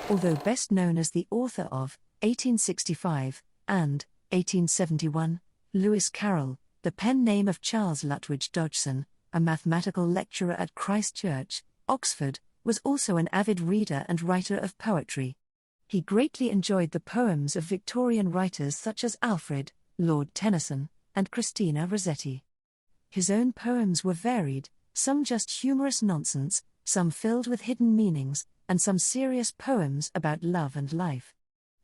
Although best known as the author of 1865 and 1871, Lewis Carroll, the pen name of Charles Lutwidge Dodgson, a mathematical lecturer at Christ Church, Oxford, was also an avid reader and writer of poetry. He greatly enjoyed the poems of Victorian writers such as Alfred, Lord Tennyson, and Christina Rossetti. His own poems were varied, some just humorous nonsense, some filled with hidden meanings, and some serious poems about love and life.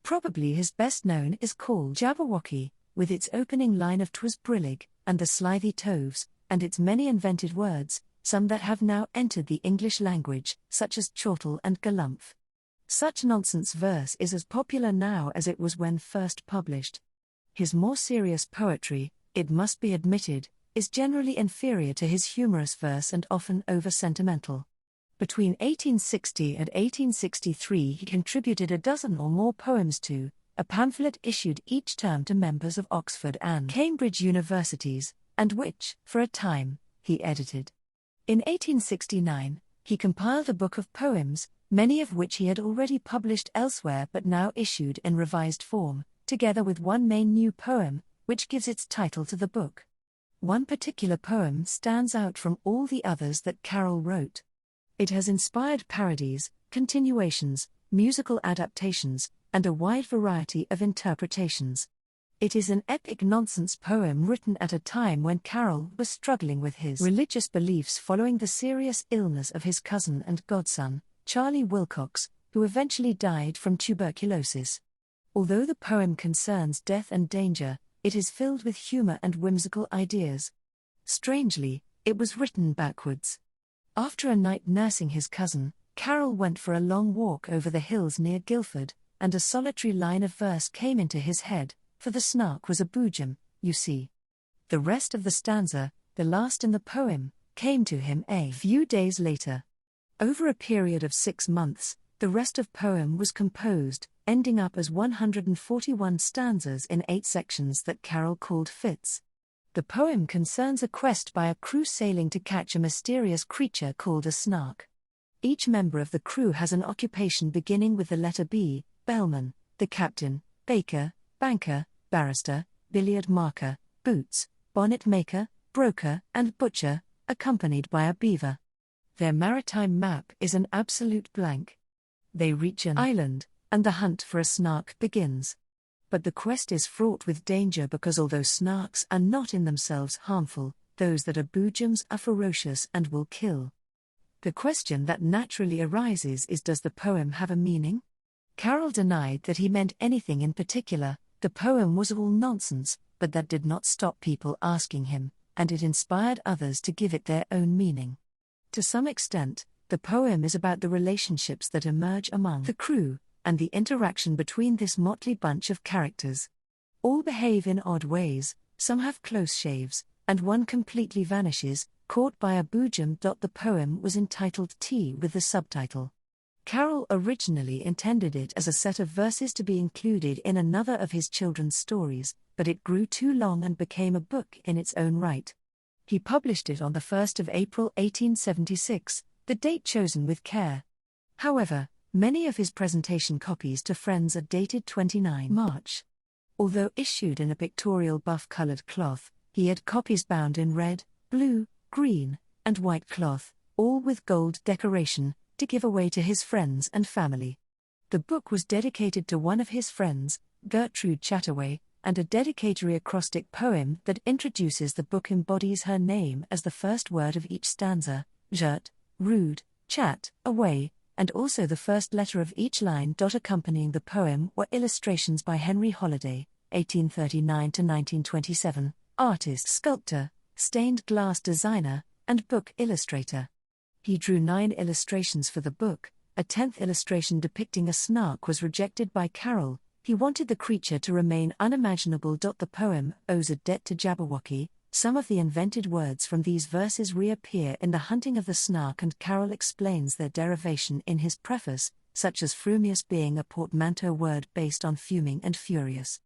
Probably his best known is called Jabberwocky, with its opening line of "'Twas brillig," and the slithy toves, and its many invented words, some that have now entered the English language, such as chortle and galumph. Such nonsense verse is as popular now as it was when first published. His more serious poetry, it must be admitted, is generally inferior to his humorous verse and often over-sentimental. Between 1860 and 1863 he contributed a dozen or more poems to a pamphlet issued each term to members of Oxford and Cambridge universities, and which, for a time, he edited. In 1869, he compiled a book of poems, many of which he had already published elsewhere but now issued in revised form, together with one main new poem, which gives its title to the book. One particular poem stands out from all the others that Carroll wrote. It has inspired parodies, continuations, musical adaptations, and a wide variety of interpretations. It is an epic nonsense poem written at a time when Carroll was struggling with his religious beliefs following the serious illness of his cousin and godson, Charlie Wilcox, who eventually died from tuberculosis. Although the poem concerns death and danger, it is filled with humor and whimsical ideas. Strangely, it was written backwards. After a night nursing his cousin, Carroll went for a long walk over the hills near Guildford, and a solitary line of verse came into his head, for the Snark was a boojum, you see. The rest of the stanza, the last in the poem, came to him a few days later. Over a period of 6 months, the rest of poem was composed, ending up as 141 stanzas in 8 sections that Carroll called fits. The poem concerns a quest by a crew sailing to catch a mysterious creature called a Snark. Each member of the crew has an occupation beginning with the letter B: bellman, the captain, baker, banker, barrister, billiard marker, boots, bonnet maker, broker, and butcher, accompanied by a beaver. Their maritime map is an absolute blank. They reach an island, and the hunt for a Snark begins. But the quest is fraught with danger because although Snarks are not in themselves harmful, those that are boojums are ferocious and will kill. The question that naturally arises is, does the poem have a meaning? Carroll denied that he meant anything in particular. The poem was all nonsense, but that did not stop people asking him, and it inspired others to give it their own meaning. To some extent, the poem is about the relationships that emerge among the crew, and the interaction between this motley bunch of characters. All behave in odd ways, some have close shaves, and one completely vanishes, caught by a boojum. The poem was entitled Tea with the subtitle. Carroll originally intended it as a set of verses to be included in another of his children's stories, but it grew too long and became a book in its own right. He published it on the 1st of April 1876, the date chosen with care. However, many of his presentation copies to friends are dated 29 March. Although issued in a pictorial buff-colored cloth, he had copies bound in red, blue, green, and white cloth, all with gold decoration, to give away to his friends and family. The book was dedicated to one of his friends, Gertrude Chataway, and a dedicatory acrostic poem that introduces the book embodies her name as the first word of each stanza, Gert, rude, chat, away, and also the first letter of each line. Accompanying the poem were illustrations by Henry Holiday, 1839–1927, artist, sculptor, stained glass designer, and book illustrator. He drew 9 illustrations for the book. A 10th illustration depicting a Snark was rejected by Carroll. He wanted the creature to remain unimaginable. The poem owes a debt to Jabberwocky. Some of the invented words from these verses reappear in The Hunting of the Snark, and Carroll explains their derivation in his preface, such as frumious being a portmanteau word based on fuming and furious.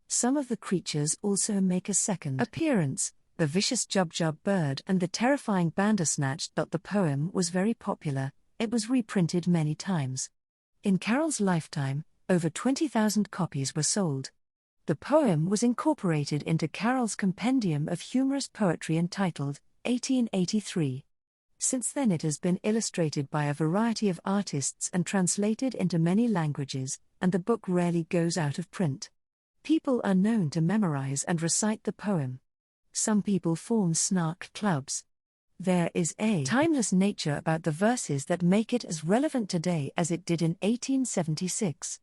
Some of the creatures also make a second appearance, the vicious Jubjub bird and the terrifying Bandersnatch. The poem was very popular. It was reprinted many times. In Carroll's lifetime, over 20,000 copies were sold. The poem was incorporated into Carroll's compendium of humorous poetry entitled 1883. Since then it has been illustrated by a variety of artists and translated into many languages, and the book rarely goes out of print. People are known to memorize and recite the poem. Some people form Snark clubs. There is a timeless nature about the verses that make it as relevant today as it did in 1876.